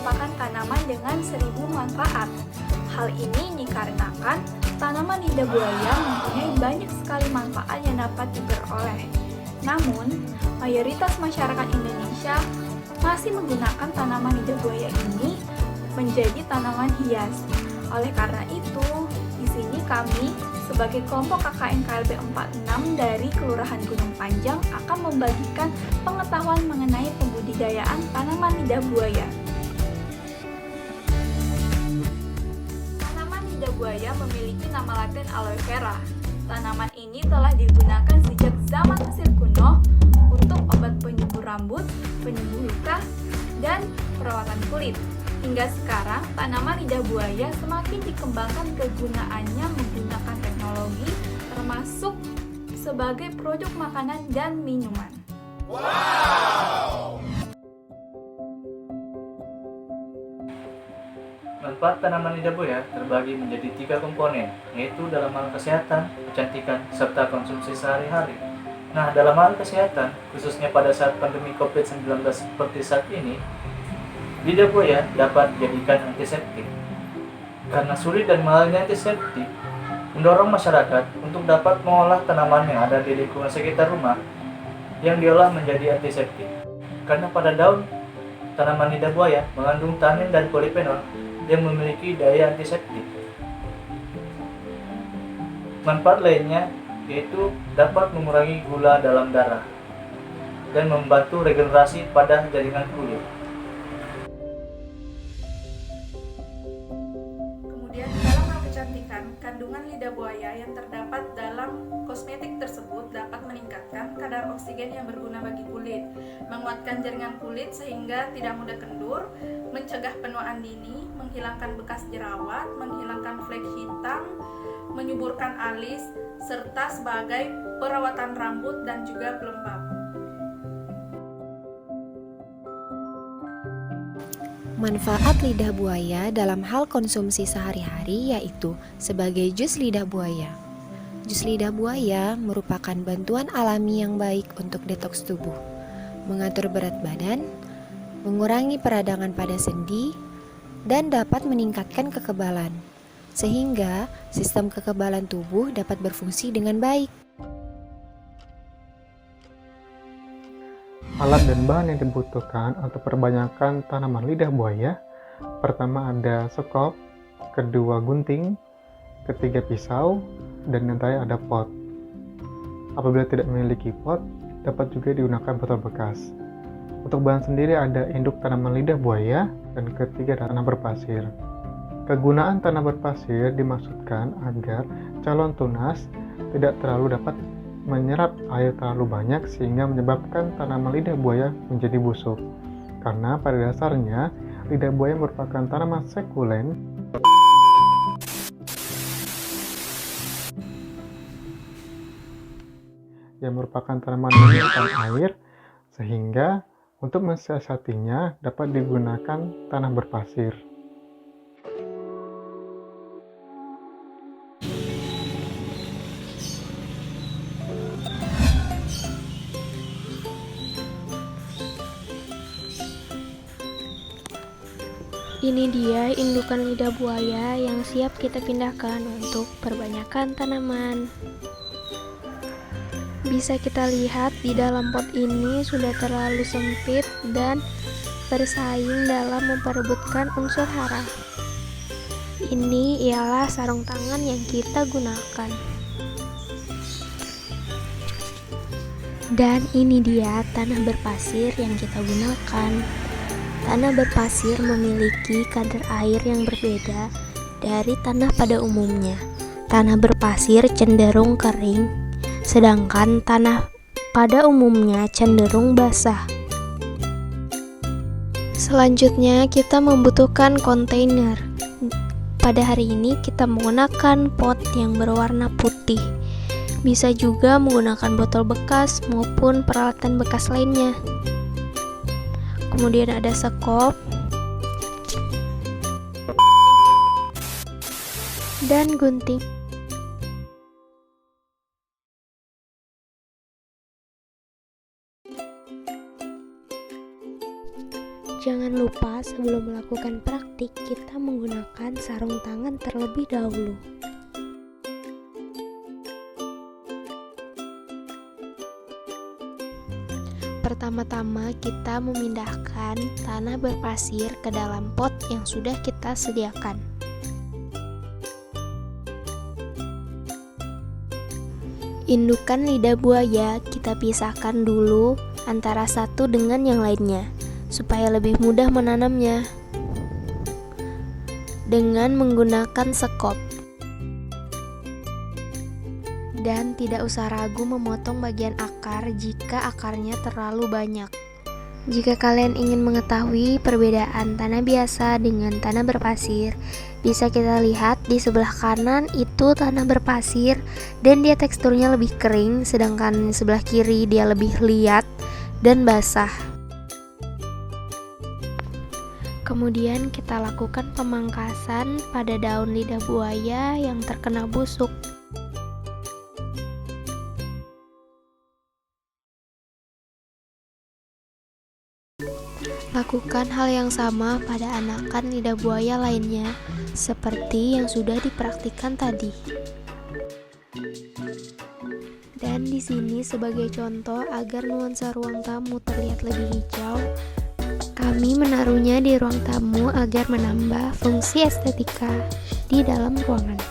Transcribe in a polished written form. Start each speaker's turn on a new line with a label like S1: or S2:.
S1: merupakan tanaman dengan 1000 manfaat. Hal ini dikarenakan tanaman lidah buaya mempunyai banyak sekali manfaat yang dapat diperoleh. Namun, mayoritas masyarakat Indonesia masih menggunakan tanaman lidah buaya ini menjadi tanaman hias. Oleh karena itu, di sini kami sebagai kelompok KKN KLB 46 dari Kelurahan Gunung Panjang akan membagikan pengetahuan mengenai pembudidayaan tanaman lidah buaya. Tanaman lidah buaya memiliki nama latin aloe vera. Tanaman ini telah digunakan sejak zaman Mesir kuno untuk obat penyubur rambut, penyembuh luka, dan perawatan kulit. Hingga sekarang, tanaman lidah buaya semakin dikembangkan kegunaannya menggunakan teknologi, termasuk sebagai produk makanan dan minuman.
S2: Wow! Manfaat tanaman lidah buaya terbagi menjadi 3 komponen, yaitu dalam hal kesehatan, kecantikan, serta konsumsi sehari-hari. Nah, dalam hal kesehatan, khususnya pada saat pandemi COVID-19 seperti saat ini, lidah buaya dapat dijadikan antiseptik. Karena sulit dan mahalnya antiseptik, mendorong masyarakat untuk dapat mengolah tanaman yang ada di lingkungan sekitar rumah yang diolah menjadi antiseptik. Karena pada daun tanaman lidah buaya mengandung tanin dan polifenol yang memiliki daya antiseptik. Manfaat lainnya yaitu dapat mengurangi gula dalam darah dan membantu regenerasi pada jaringan kulit.
S1: Kemudian dalam hal kecantikan, kandungan lidah buaya yang terdapat dalam kosmetik tersebut dapat meningkatkan kadar oksigen yang berguna bagi kulit, menguatkan jaringan kulit sehingga tidak mudah kendur, mencegah penuaan dini, menghilangkan bekas jerawat, menghilangkan flek hitam, menyuburkan alis, serta sebagai perawatan rambut dan juga pelembab.
S3: Manfaat lidah buaya dalam hal konsumsi sehari-hari yaitu sebagai jus lidah buaya. Jus lidah buaya merupakan bantuan alami yang baik untuk detoks tubuh, mengatur berat badan, mengurangi peradangan pada sendi, dan dapat meningkatkan kekebalan, sehingga sistem kekebalan tubuh dapat berfungsi dengan baik.
S4: Alat dan bahan yang dibutuhkan untuk perbanyakkan tanaman lidah buaya, pertama ada sekop, kedua gunting, ketiga pisau, dan yang terakhir ada pot. Apabila tidak memiliki pot, dapat juga digunakan botol bekas. Untuk bahan sendiri ada induk tanaman lidah buaya, dan ketiga tanah berpasir. Kegunaan tanah berpasir dimaksudkan agar calon tunas tidak terlalu dapat menyerap air terlalu banyak sehingga menyebabkan tanaman lidah buaya menjadi busuk. Karena pada dasarnya lidah buaya merupakan tanaman sekulen yang merupakan tanaman menyimpan air, sehingga untuk mensiasatinya dapat digunakan tanah berpasir.
S5: Ini dia indukan lidah buaya yang siap kita pindahkan untuk perbanyakkan tanaman. Bisa kita lihat di dalam pot ini sudah terlalu sempit dan bersaing dalam memperebutkan unsur hara. Ini ialah sarung tangan yang kita gunakan. Dan ini dia tanah berpasir yang kita gunakan. Tanah berpasir memiliki kadar air yang berbeda dari tanah pada umumnya. Tanah berpasir cenderung kering, sedangkan tanah pada umumnya cenderung basah. Selanjutnya, kita membutuhkan kontainer. Pada hari ini kita menggunakan pot yang berwarna putih. Bisa juga menggunakan botol bekas maupun peralatan bekas lainnya. Kemudian ada sekop dan gunting. Jangan lupa maka sebelum melakukan praktik, kita menggunakan sarung tangan terlebih dahulu. Pertama-tama kita memindahkan tanah berpasir ke dalam pot yang sudah kita sediakan. Indukan lidah buaya kita pisahkan dulu antara satu dengan yang lainnya, supaya lebih mudah menanamnya. Dengan menggunakan sekop. Dan tidak usah ragu memotong bagian akar jika akarnya terlalu banyak. Jika kalian ingin mengetahui perbedaan tanah biasa dengan tanah berpasir, bisa kita lihat di sebelah kanan itu tanah berpasir dan dia teksturnya lebih kering, sedangkan sebelah kiri dia lebih liat dan basah. Kemudian kita lakukan pemangkasan pada daun lidah buaya yang terkena busuk. Lakukan hal yang sama pada anakan lidah buaya lainnya, seperti yang sudah dipraktikkan tadi. Dan di sini sebagai contoh agar nuansa ruang tamu terlihat lebih hijau, kami menaruhnya di ruang tamu agar menambah fungsi estetika di dalam ruangan.